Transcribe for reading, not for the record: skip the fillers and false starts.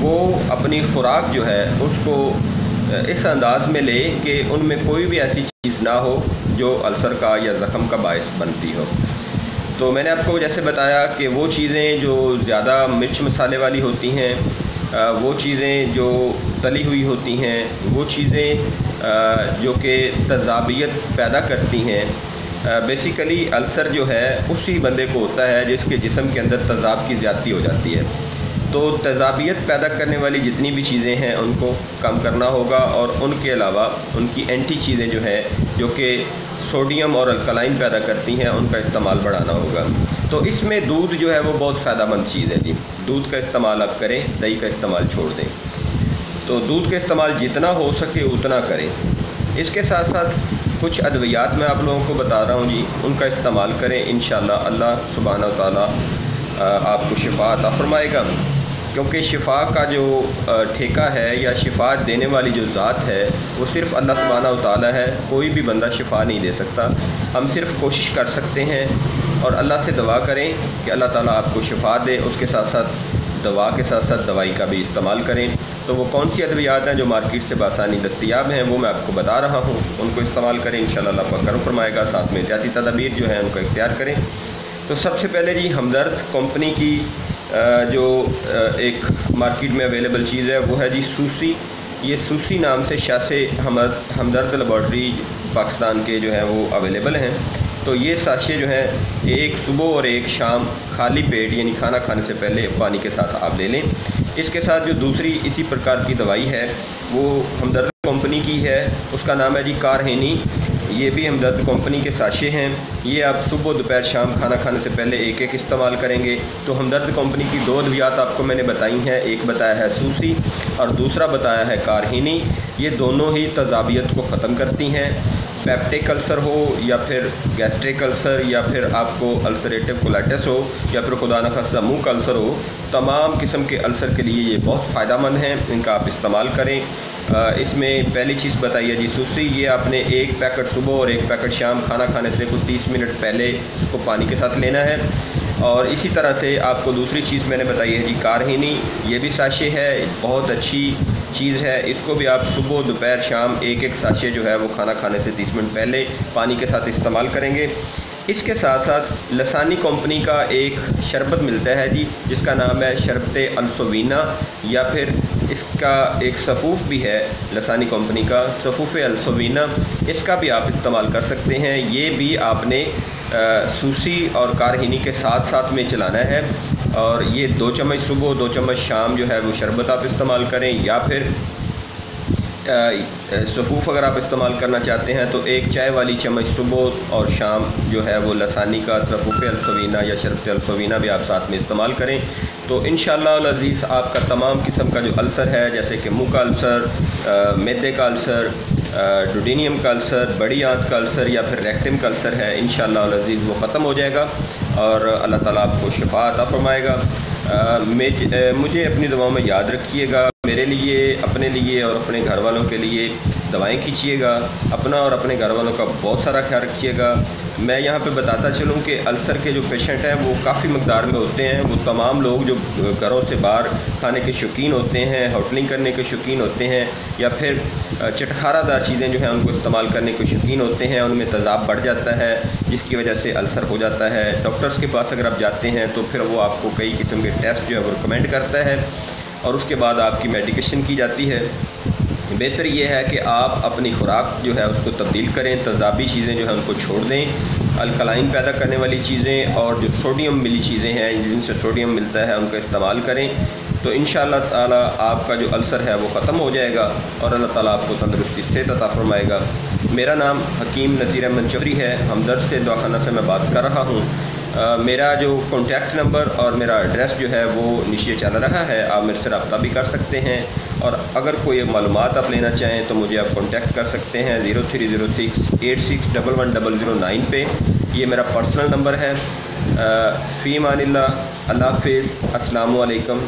وہ اپنی خوراک جو ہے اس کو اس انداز میں لے کہ ان میں کوئی بھی ایسی چیز نہ ہو جو السر کا یا زخم کا باعث بنتی ہو۔ تو میں نے آپ کو جیسے بتایا کہ وہ چیزیں جو زیادہ مرچ مسالے والی ہوتی ہیں، وہ چیزیں جو تلی ہوئی ہوتی ہیں، وہ چیزیں جو کہ تیزابیت پیدا کرتی ہیں، بیسیکلی السر جو ہے اسی بندے کو ہوتا ہے جس کے جسم کے اندر تیزاب کی زیادتی ہو جاتی ہے۔ تو تیزابیت پیدا کرنے والی جتنی بھی چیزیں ہیں ان کو کم کرنا ہوگا، اور ان کے علاوہ ان کی اینٹی چیزیں جو ہیں جو کہ سوڈیم اور الکلائن پیدا کرتی ہیں ان کا استعمال بڑھانا ہوگا۔ تو اس میں دودھ جو ہے وہ بہت فائدہ مند چیز ہے جی، دودھ کا استعمال آپ کریں، دہی کا استعمال چھوڑ دیں۔ تو دودھ کا استعمال جتنا ہو سکے اتنا کریں۔ اس کے ساتھ ساتھ کچھ ادویات میں آپ لوگوں کو بتا رہا ہوں جی، ان کا استعمال کریں، انشاءاللہ اللہ سبحانہ و تعالیٰ آپ کو شفا عطا فرمائے گا، کیونکہ شفا کا جو ٹھیکہ ہے یا شفا دینے والی جو ذات ہے وہ صرف اللہ سبحانہ و تعالیٰ ہے، کوئی بھی بندہ شفا نہیں دے سکتا۔ ہم صرف کوشش کر سکتے ہیں اور اللہ سے دعا کریں کہ اللہ تعالیٰ آپ کو شفا دے، اس کے ساتھ ساتھ دوا کے ساتھ ساتھ دوائی کا بھی استعمال کریں۔ تو وہ کون سی ادویات ہیں جو مارکیٹ سے بآسانی دستیاب ہیں وہ میں آپ کو بتا رہا ہوں، ان کو استعمال کریں، انشاءاللہ اللہ پاک کرم فرمائے گا۔ ساتھ میں احتیاطی تدابیر جو ہیں ان کو اختیار کریں۔ تو سب سے پہلے جی ہمدرد کمپنی کی جو ایک مارکیٹ میں اویلیبل چیز ہے وہ ہے جی سوسی۔ یہ سوسی نام سے شاہ سے ہمدرد لیبارٹری پاکستان کے جو ہیں وہ اویلیبل ہیں۔ تو یہ ساشے جو ہیں ایک صبح اور ایک شام خالی پیٹ یعنی کھانا کھانے سے پہلے پانی کے ساتھ آپ لے لیں۔ اس کے ساتھ جو دوسری اسی پرکار کی دوائی ہے وہ ہمدرد کمپنی کی ہے، اس کا نام ہے جی کارہینی۔ یہ بھی ہمدرد کمپنی کے ساشے ہیں، یہ آپ صبح دوپہر شام کھانا کھانے سے پہلے ایک ایک استعمال کریں گے۔ تو ہمدرد کمپنی کی دو ادویات آپ کو میں نے بتائی ہیں، ایک بتایا ہے سوسی اور دوسرا بتایا ہے کارہینی۔ یہ دونوں ہی تیزابیت کو ختم کرتی ہیں، پیپٹک السر ہو یا پھر گیسٹرک السر یا پھر آپ کو السریٹو کولیٹس ہو یا پھر خدا نخواستہ منہ کا السر ہو، تمام قسم کے السر کے لیے یہ بہت فائدہ مند ہیں، ان کا آپ استعمال کریں۔ اس میں پہلی چیز بتائیے جی سوسی، یہ آپ نے ایک پیکٹ صبح اور ایک پیکٹ شام کھانا کھانے سے کچھ 30 منٹ پہلے اس کو پانی کے ساتھ لینا ہے۔ اور اسی طرح سے آپ کو دوسری چیز میں نے بتائی ہے جی کارہینی، یہ بھی ساشے ہے، بہت اچھی چیز ہے، اس کو بھی آپ صبح دوپہر شام ایک ایک ساشے جو ہے وہ کھانا کھانے سے 30 منٹ پہلے پانی کے ساتھ استعمال کریں گے۔ اس کے ساتھ ساتھ لسانی کمپنی کا ایک شربت ملتا ہے جی جس کا نام ہے شربت السوینا، یا پھر اس کا ایک صفوف بھی ہے لسانی کمپنی کا صفوف السوینا، اس کا بھی آپ استعمال کر سکتے ہیں۔ یہ بھی آپ نے سوسی اور کارہینی کے ساتھ ساتھ میں چلانا ہے، اور یہ 2 چمچ صبح 2 چمچ شام جو ہے وہ شربت آپ استعمال کریں، یا پھر صفوف اگر آپ استعمال کرنا چاہتے ہیں تو 1 چائے والی چمچ صبح اور شام جو ہے وہ لسانی کا صفوف السوینا یا شربت السوینا بھی آپ ساتھ میں استعمال کریں۔ تو انشاءاللہ العزیز آپ کا تمام قسم کا جو السر ہے جیسے کہ منہ کا السر، معدے کا السر، ڈوڈینیم کا السر، بڑی آنت کا السر یا پھر ریکٹم کا السر ہے، انشاءاللہ العزیز وہ ختم ہو جائے گا اور اللہ تعالیٰ آپ کو شفا عطا فرمائے گا۔ مجھے اپنی دعاؤں میں یاد رکھیے گا، میرے لیے، اپنے لیے اور اپنے گھر والوں کے لیے دوائیں کھینچیے گا، اپنا اور اپنے گھر والوں کا بہت سارا خیال رکھیے گا۔ میں یہاں پہ بتاتا چلوں کہ السر کے جو پیشنٹ ہیں وہ کافی مقدار میں ہوتے ہیں، وہ تمام لوگ جو گھروں سے باہر کھانے کے شوقین ہوتے ہیں، ہوٹلنگ کرنے کے شوقین ہوتے ہیں، یا پھر چٹخارہ دار چیزیں جو ہیں ان کو استعمال کرنے کے شوقین ہوتے ہیں، ان میں تیزاب بڑھ جاتا ہے جس کی وجہ سے السر ہو جاتا ہے۔ ڈاکٹرز کے پاس اگر آپ جاتے ہیں تو پھر وہ آپ کو کئی قسم کے ٹیسٹ جو ہے وہ ریکمینڈ کرتا ہے اور اس کے بعد آپ کی میڈیکیشن کی جاتی ہے۔ بہتر یہ ہے کہ آپ اپنی خوراک جو ہے اس کو تبدیل کریں، تیزابی چیزیں جو ہیں ان کو چھوڑ دیں، الکلائن پیدا کرنے والی چیزیں اور جو سوڈیم ملی چیزیں ہیں جن سے سوڈیم ملتا ہے ان کا استعمال کریں، تو انشاءاللہ تعالیٰ آپ کا جو السر ہے وہ ختم ہو جائے گا اور اللہ تعالیٰ آپ کو تندرستی صحت عطا فرمائے گا۔ میرا نام حکیم نذیر احمد چودھری ہے، ہمدرد سے دواخانہ سے میں بات کر رہا ہوں۔ میرا جو کانٹیکٹ نمبر اور میرا ایڈریس جو ہے وہ نیچے چل رہا ہے، آپ میرے سے رابطہ بھی کر سکتے ہیں، اور اگر کوئی معلومات آپ لینا چاہیں تو مجھے آپ کانٹیکٹ کر سکتے ہیں 030686110009 پہ، یہ میرا پرسنل نمبر ہے۔ فی امان اللہ، اللہ حافظ، السلام علیکم۔